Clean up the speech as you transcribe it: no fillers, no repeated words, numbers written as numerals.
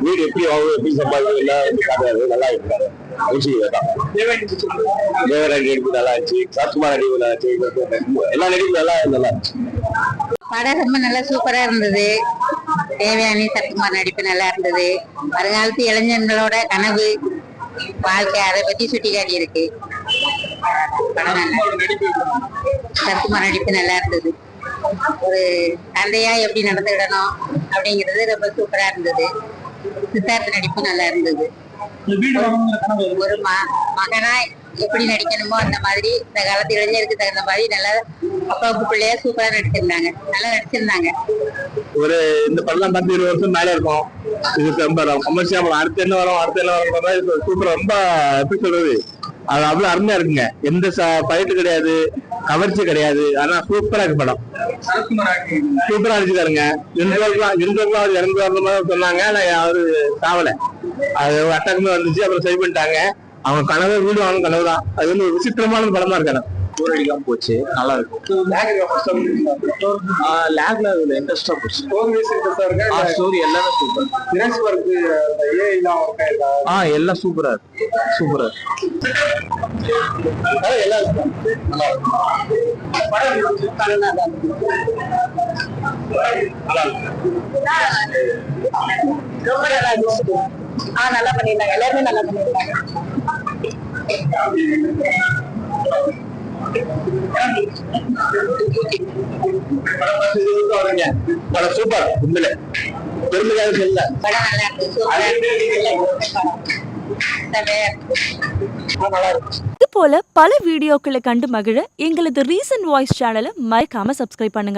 வீடு எப்படி வாங்கும் எப்படி சம்பாதிக்கும் எல்லாம் காட்டுறாரு. நல்லா இருக்காரு. தேவராஜ் நடிப்பு நல்லா இருந்துச்சு, சத்குமார் நடிப்பு நல்லா இருந்துச்சு, எல்லா நடிப்பும் நல்லா இருந்துச்சு. படம் ரொம்ப நல்லா சூப்பரா இருந்தது. தேவயானி சத்குமார் நடிப்பு நல்லா இருந்தது. வருங்காலத்து இளைஞர்களோட கனவு வாழ்க்கை அதை பத்தி சுட்டி காட்டி இருக்கு. சத்குமார் நடிப்பு நல்லா இருந்தது. ஒரு தந்தையா எப்படி நடந்துக்கிடணும் அப்படிங்கிறது ரொம்ப சூப்பரா இருந்தது. சித்தார்த்த நடிப்பு நல்லா இருந்தது. ஒரு மகனா எப்படி நடிக்கணுமோ அந்த மாதிரி இந்த காலத்து இளைஞருக்கு தகுந்த மாதிரி நல்லா அப்பாவுக்கு பிள்ளையா சூப்பரா நடிச்சிருந்தாங்க. நல்லா நடிச்சிருந்தாங்க. ஒரு இந்த படம் 10-20 வருஷம் மேல இருக்கும். இது ரொம்ப கமர்ஷியல். அடுத்து என்ன வரும் சூப்பர். ரொம்ப எப்படி சொல்றது, அது அவ்வளவு அருமையா இருக்குங்க. எந்த ஃபைட்டு கிடையாது, கவர்ச்சி கிடையாது. ஆனா சூப்பரா இருக்கு படம். சூப்பரா அடிச்சுக்காருங்க. 2 சொன்னாங்க. அவரு சாவல, அது அட்டாக்குமே வந்துச்சு. அப்புறம் சரி பண்ணிட்டாங்க. அவங்க கனவு வீடு வாங்கணும் கனவு தான். அது வந்து ஒரு விசித்திரமான படமா இருக்காரு. போரடிக்காம போச்சு, நல்லா இருக்கும். லேக்ல இன்ட்ரெஸ்டா போச்சு. ஸ்டோரி எல்லாமே சூப்பர். எல்லாம் சூப்பரா இருக்கு. சூப்பரா நல்லா பண்ணிருந்தாங்க. எல்லாருமே நல்லா பண்ணிருந்தாங்க. சூப்பர். உண்மையில பெருமையாக இல்ல. இது போல பல வீடியோக்களை கண்டு மகிழ எங்களது ரீசன்ட் வாய்ஸ் சேனலை மறக்காம சப்ஸ்கிரைப் பண்ணுங்க.